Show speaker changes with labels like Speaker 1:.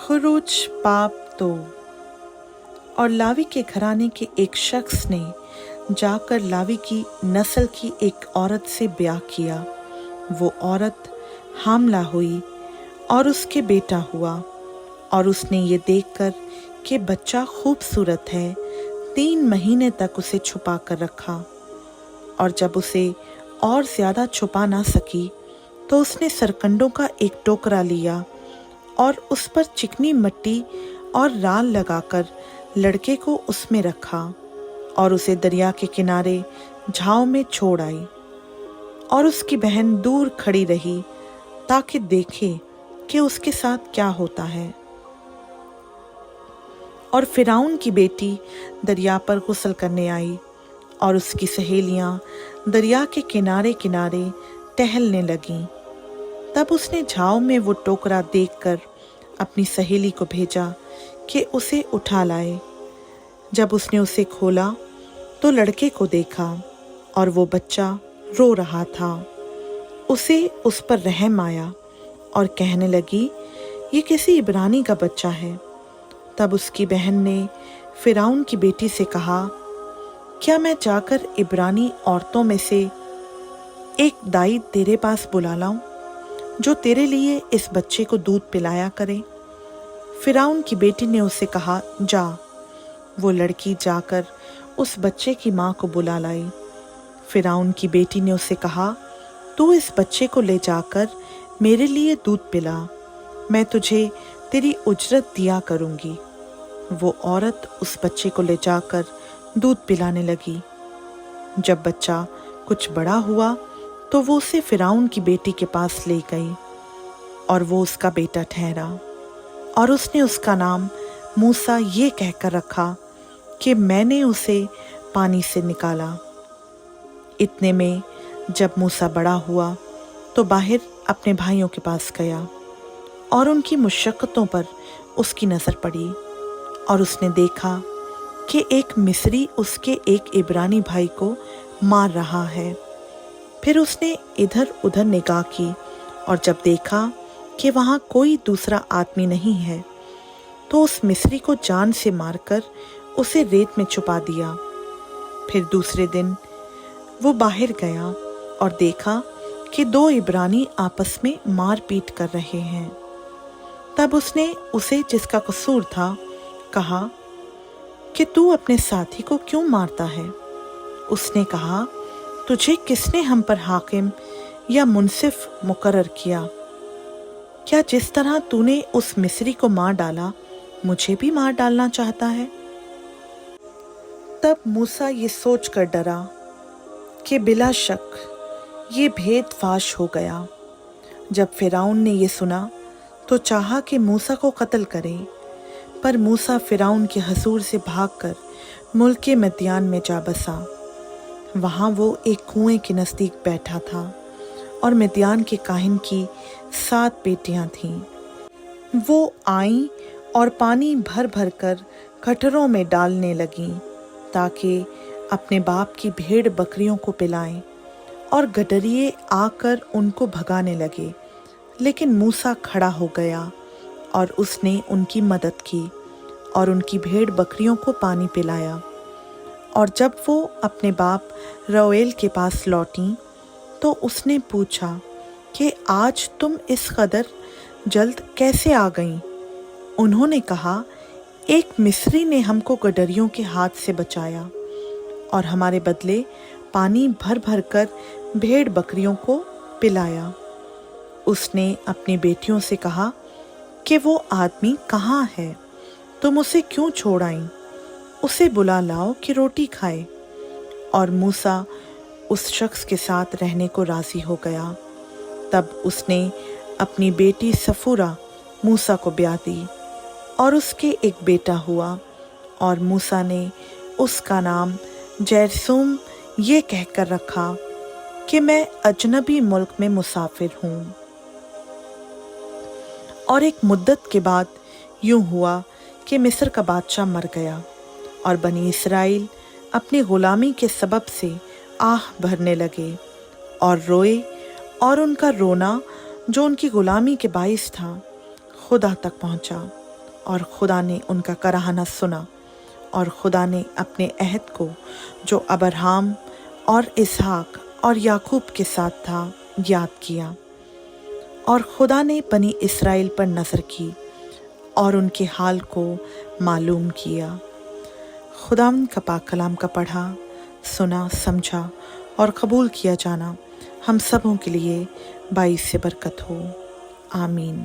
Speaker 1: खुरूज बाब 2। और लावी के घराने के एक शख्स ने जाकर लावी की नस्ल की एक औरत से ब्याह किया। वो औरत हामला हुई और उसके बेटा हुआ, और उसने ये देखकर कि बच्चा खूबसूरत है 3 महीने तक उसे छुपा कर रखा। और जब उसे और ज़्यादा छुपा ना सकी तो उसने सरकंडों का एक टोकरा लिया और उस पर चिकनी मिट्टी और राल लगाकर लड़के को उसमें रखा और उसे दरिया के किनारे झाव में छोड़ आई। और उसकी बहन दूर खड़ी रही ताकि देखे कि उसके साथ क्या होता है। और फिरौन की बेटी दरिया पर गुस्ल करने आई और उसकी सहेलियां दरिया के किनारे किनारे टहलने लगीं। तब उसने झाव में वो टोकरा देखकर अपनी सहेली को भेजा कि उसे उठा लाए। जब उसने उसे खोला तो लड़के को देखा और वो बच्चा रो रहा था। उसे उस पर रहम आया और कहने लगी, ये किसी इब्रानी का बच्चा है। तब उसकी बहन ने फिरौन की बेटी से कहा, क्या मैं जाकर इब्रानी औरतों में से एक दाई तेरे पास बुला लाऊं जो तेरे लिए इस बच्चे को दूध पिलाया करे? फिरौन की बेटी ने उसे कहा, जा। वो लड़की जाकर उस बच्चे की माँ को बुला लाई। फिरौन की बेटी ने उसे कहा, तू इस बच्चे को ले जाकर मेरे लिए दूध पिला, मैं तुझे तेरी उजरत दिया करूँगी। वो औरत उस बच्चे को ले जाकर दूध पिलाने लगी। जब बच्चा कुछ बड़ा हुआ तो वो उसे फिरौन की बेटी के पास ले गई और वो उसका बेटा ठहरा। और उसने उसका नाम मूसा ये कहकर रखा कि मैंने उसे पानी से निकाला। इतने में जब मूसा बड़ा हुआ तो बाहर अपने भाइयों के पास गया और उनकी मुशक्कतों पर उसकी नज़र पड़ी और उसने देखा कि एक मिस्री उसके एक इब्रानी भाई को मार रहा है। फिर उसने इधर उधर निगाह की और जब देखा कि वहाँ कोई दूसरा आदमी नहीं है तो उस मिस्री को जान से मारकर उसे रेत में छुपा दिया। फिर दूसरे दिन वो बाहर गया और देखा कि 2 इब्रानी आपस में मार पीट कर रहे हैं। तब उसने उसे जिसका कसूर था कहा कि तू अपने साथी को क्यों मारता है? उसने कहा, तुझे किसने हम पर हाकिम या मुंसिफ मुकर्रर किया? क्या जिस तरह तूने उस मिस्री को मार डाला मुझे भी मार डालना चाहता है? तब मूसा ये सोच कर डरा कि बिला शक ये भेद फाश हो गया। जब फिरौन ने ये सुना तो चाहा कि मूसा को कत्ल करे, पर मूसा फिरौन के हसूर से भागकर मुल्क मदियान में जा बसा। वहाँ वो एक कुएं के नज़दीक बैठा था और मदियान के काहिन की 7 बेटियां थीं। वो आईं और पानी भर भर कर कटरों में डालने लगीं ताकि अपने बाप की भेड़ बकरियों को पिलाएं, और गडरिये आकर उनको भगाने लगे। लेकिन मूसा खड़ा हो गया और उसने उनकी मदद की और उनकी भेड़ बकरियों को पानी पिलाया। और जब वो अपने बाप रौएल के पास लौटीं तो उसने पूछा कि आज तुम इस कदर जल्द कैसे आ गईं? उन्होंने कहा, एक मिस्री ने हमको गडरियों के हाथ से बचाया और हमारे बदले पानी भर भर कर भेड़ बकरियों को पिलाया। उसने अपनी बेटियों से कहा कि वो आदमी कहाँ है? तुम उसे क्यों छोड़ आईं? उसे बुला लाओ कि रोटी खाए। और मूसा उस शख्स के साथ रहने को राजी हो गया। तब उसने अपनी बेटी सफूरा मूसा को ब्याह दी और उसके एक बेटा हुआ, और मूसा ने उसका नाम जैरसूम ये कहकर रखा कि मैं अजनबी मुल्क में मुसाफिर हूँ। और एक मुद्दत के बाद यूं हुआ कि मिस्र का बादशाह मर गया और बनी इसराइल अपनी गुलामी के सबब से आह भरने लगे और रोए, और उनका रोना जो उनकी गुलामी के बाइस था खुदा तक पहुंचा। اور خدا نے ان کا کراہنا سنا، اور خدا نے اپنے عہد کو جو ابراہیم اور اسحاق اور یعقوب کے ساتھ تھا یاد کیا، اور خدا نے بنی اسرائیل پر نظر کی اور ان کے حال کو معلوم کیا۔ خداوند کا پاک کلام کا پڑھا، سنا، سمجھا اور قبول کیا جانا ہم سبوں کے لیے باعث برکت ہو، آمین۔